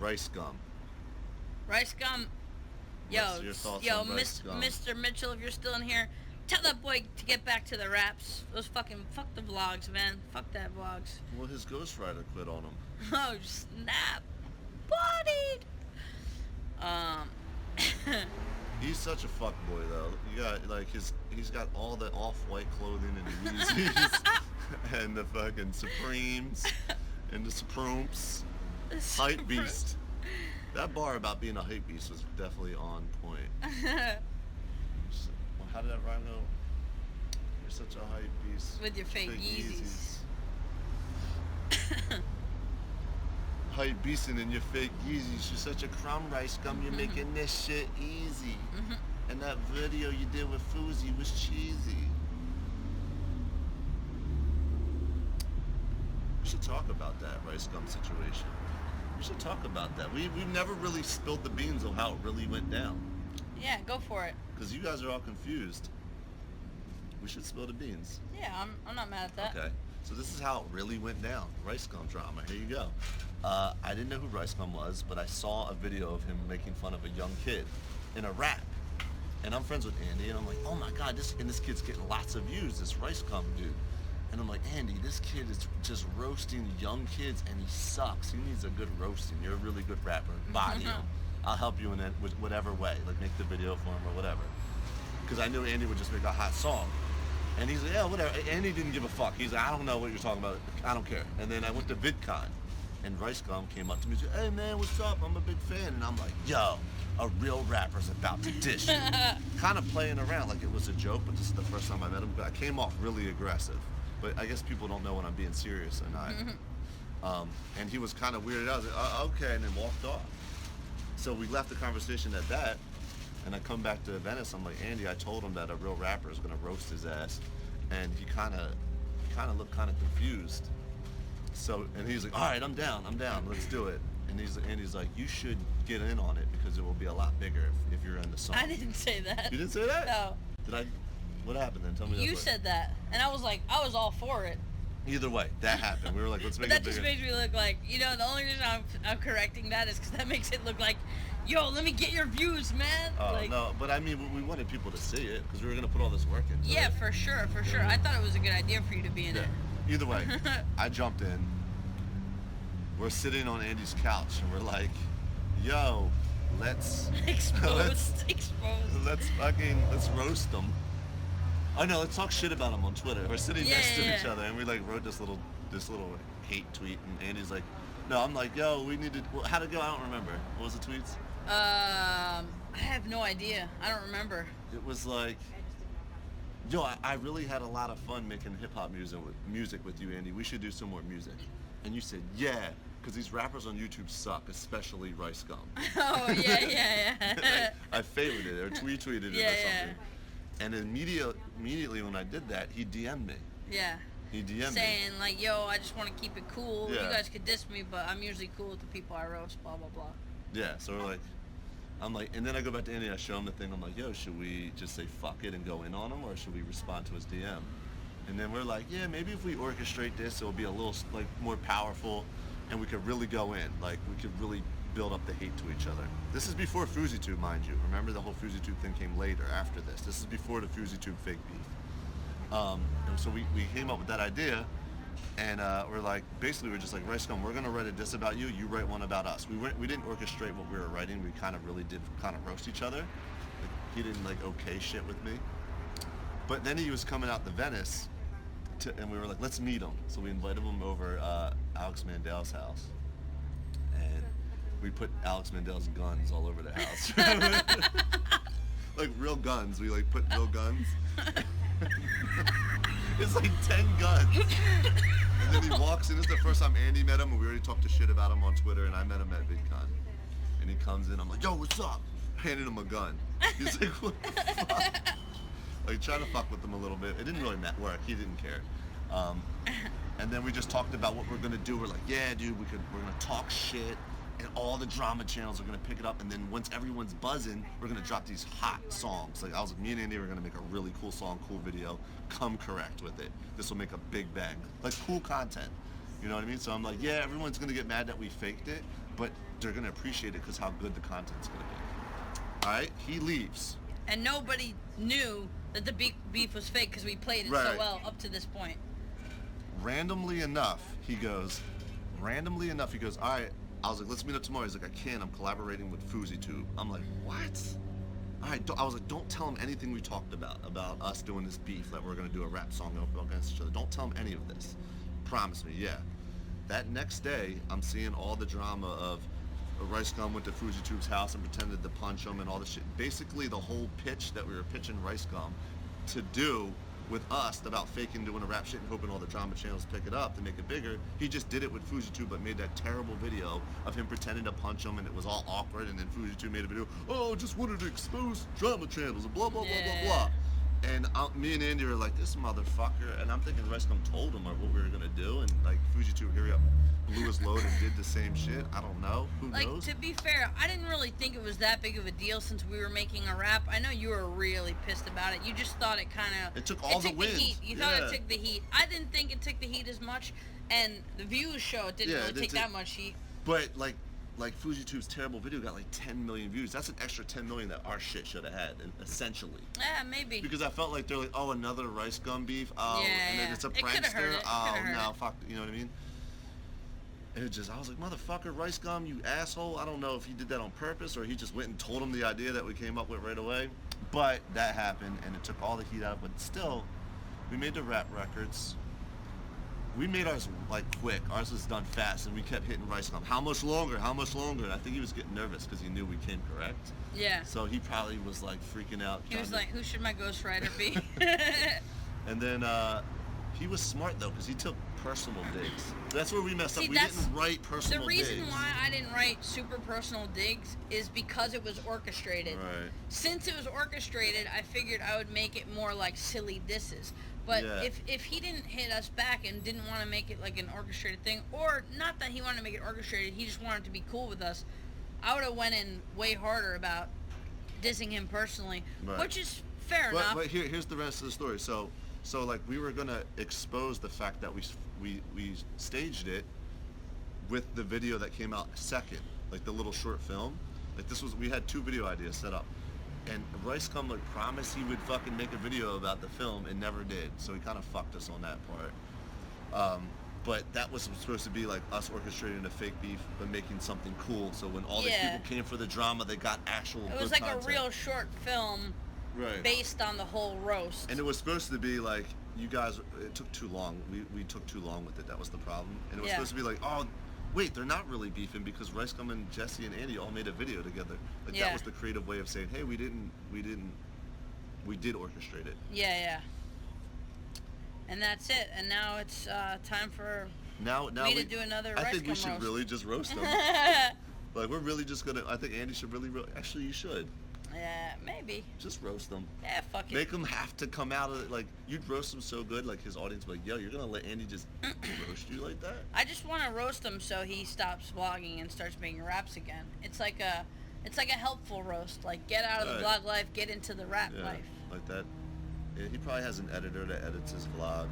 RiceGum. RiceGum. What's your thoughts on RiceGum? Mr. Mitchell, if you're still in here, tell that boy to get back to the raps. Those fucking fuck the vlogs, man. Fuck that vlogs. Well, his ghostwriter quit on him. Oh snap, bodied. He's such a fuck boy though. You got like he's got all the off-white clothing and the Yeezys and the fucking Supremes and the Suprumps. Hype beast. That bar about being a hype beast was definitely on point. Well, how did that rhyme go? You're such a hype beast. With your fake Yeezys. Hype beastin' in your fake Yeezys. You're such a crumb RiceGum. You're making this shit easy. And that video you did with Fousey was cheesy. We should talk about that RiceGum situation. We should talk about that. We've never really spilled the beans on how it really went down. Yeah, go for it. Because you guys are all confused. We should spill the beans. Yeah, I'm not mad at that. Okay. So this is how it really went down. RiceGum drama. Here you go. I didn't know who RiceGum was, but I saw a video of him making fun of a young kid in a rap. And I'm friends with Andy, and I'm like, oh my God, this kid's getting lots of views, this RiceGum dude. And I'm like, Andy, this kid is just roasting young kids, and he sucks. He needs a good roasting. You're a really good rapper. Body him. I'll help you in it with whatever way, like make the video for him or whatever. Because I knew Andy would just make a hot song. And he's like, yeah, whatever. Andy didn't give a fuck. He's like, I don't know what you're talking about. I don't care. And then I went to VidCon, and RiceGum came up to me and said, hey man, what's up? I'm a big fan. And I'm like, yo, a real rapper's about to dish you. Kind of playing around like it was a joke, but this is the first time I met him. But I came off really aggressive. But I guess people don't know when I'm being serious or not. And he was kind of weirded out. I was like, okay, and then walked off. So we left the conversation at that, and I come back to Venice. I'm like, Andy, I told him that a real rapper is gonna roast his ass, and he kind of looked kind of confused. So, and he's like, all right, I'm down, let's do it. And Andy's like, you should get in on it because it will be a lot bigger if you're in the song. I didn't say that. You didn't say that? No. Did I? What happened then? Tell me. You said that, and I was like, I was all for it. Either way, that happened. We were like, let's make but it that bigger. just makes me look like, the only reason I'm correcting that is because that makes it look like, yo, let me get your views, man. Oh, no, but I mean, we wanted people to see it because we were going to put all this work into it. Yeah, for sure. I thought it was a good idea for you to be in it. Either way, I jumped in. We're sitting on Andy's couch, and we're like, yo, let's... Exposed. Let's roast them. Oh no, let's talk shit about him on Twitter. We're sitting next to each other, and we like wrote this little hate tweet, and Andy's like, no, I'm like, yo, we need to. Well, how'd it go? I don't remember. What was the tweets? I have no idea. I don't remember. It was like, yo, I really had a lot of fun making hip hop music with you, Andy. We should do some more music. And you said, yeah, because these rappers on YouTube suck, especially RiceGum. Oh yeah. I favorited it or tweeted it or something. And immediately when I did that, he DM'd me. Yeah. He DM'd saying me. like, yo, I just want to keep it cool. Yeah. You guys could diss me, but I'm usually cool with the people I roast, blah, blah, blah. Yeah, so I'm like, and then I go back to Andy, I show him the thing, I'm like, yo, should we just say fuck it and go in on him, or should we respond to his DM? And then we're like, yeah, maybe if we orchestrate this, it'll be a little like more powerful, and we could really go in. Like, we could really build up the hate to each other. This is before fouseyTUBE, mind you. Remember, the whole fouseyTUBE thing came later, after this. This is before the fouseyTUBE fake beef. And so we came up with that idea, and we're like, basically we're just like, RiceGum, we're gonna write a diss about you, you write one about us. We didn't orchestrate what we were writing, we kind of really did kind of roast each other. Like, he didn't like okay shit with me. But then he was coming out to Venice, and we were like, let's meet him. So we invited him over Alex Mandel's house. And we put Alex Mandel's guns all over the house. Like real guns. We like put real guns. It's like 10 guns. And then he walks in. This is the first time Andy met him, and we already talked to shit about him on Twitter, and I met him at VidCon. And he comes in, I'm like, yo, what's up? Handed him a gun. He's like, what the fuck? Like trying to fuck with him a little bit. It didn't really work. He didn't care. And then we just talked about what we're gonna do. We're like, yeah, dude, we're gonna talk shit, and all the drama channels are gonna pick it up. And then once everyone's buzzing, we're gonna drop these hot songs. Like I was like, me and Andy are gonna make a really cool song, cool video. Come correct with it. This will make a big bang. Like cool content. You know what I mean? So I'm like, yeah, everyone's gonna get mad that we faked it, but they're gonna appreciate it because how good the content's gonna be. All right, he leaves. And nobody knew that the beef was fake because we played it so Right. well up to this point. Randomly enough, he goes, all right, I was like, let's meet up tomorrow. He's like, I can't, I'm collaborating with fouseyTUBE. I'm like, what? All right, I was like, don't tell him anything we talked about us doing this beef, that we're gonna do a rap song against each other. Don't tell him any of this. Promise me, yeah. That next day, I'm seeing all the drama of RiceGum went to fouseyTUBE's house and pretended to punch him and all this shit. Basically, the whole pitch that we were pitching RiceGum to do with us about faking doing a rap shit and hoping all the drama channels pick it up to make it bigger. He just did it with fouseyTUBE, but made that terrible video of him pretending to punch him, and it was all awkward. And then fouseyTUBE made a video, oh, just wanted to expose drama channels and blah blah blah blah blah. And me and Andy were like, this motherfucker. And I'm thinking RiceGum told him what we were gonna do, and like fouseyTUBE, hurry up, blew his load and did the same shit. I don't know. Who knows? To be fair, I didn't really think it was that big of a deal since we were making a rap. I know you were really pissed about it. You just thought it kind of... It took all the wins. Heat. You thought it took the heat. I didn't think it took the heat as much, and the views show it didn't really take that much heat. But like fouseyTUBE's terrible video got like 10 million views. That's an extra 10 million that our shit should have had, essentially. Yeah, maybe. Because I felt like they're like, oh, another RiceGum beef. Oh, and then it's a prankster. Oh, no, fuck. You know what I mean? And it just, I was like, motherfucker, RiceGum, you asshole. I don't know if he did that on purpose or he just went and told him the idea that we came up with right away. But that happened, and it took all the heat out. But still, we made the rap records. We made ours like quick. Ours was done fast, and we kept hitting RiceGum. How much longer? How much longer? And I think he was getting nervous because he knew we came correct. Yeah. So he probably was like freaking out. He was like, who should my ghostwriter be? And then he was smart though, because he took personal digs. That's where we messed up. We didn't write personal digs. The reason why I didn't write super personal digs is because it was orchestrated. Right. Since it was orchestrated, I figured I would make it more like silly disses. But if he didn't hit us back and didn't want to make it like an orchestrated thing, or not that he wanted to make it orchestrated, he just wanted to be cool with us, I would have went in way harder about dissing him personally, which is fair enough. But here's the rest of the story. So like we were gonna expose the fact that we staged it with the video that came out second, like the little short film. Like we had 2 video ideas set up. And RiceGum like promised he would fucking make a video about the film and never did. So he kind of fucked us on that part. But that was supposed to be like us orchestrating a fake beef but making something cool. So when all these people came for the drama, they got actual good content. It was like a real short film based on the whole roast. And it was supposed to be like, you guys, it took too long. We took too long with it. That was the problem. And it was supposed to be like, oh, wait, they're not really beefing because RiceGum and Jesse and Andy all made a video together. Like that was the creative way of saying, hey, we did orchestrate it. Yeah. And that's it. And now it's time for me to do another RiceGum roast. I think we should really just roast them. Like we're really just gonna. I think Andy should really actually, you should. Yeah, maybe. Just roast them. Yeah, fuck it. Make them have to come out of it. Like, you'd roast them so good, like, his audience would be like, yo, you're going to let Andy just roast you like that? I just want to roast him so he stops vlogging and starts making raps again. It's like a helpful roast. Like, get out of the vlog life, get into the rap life. Like that. Yeah, he probably has an editor that edits his vlogs.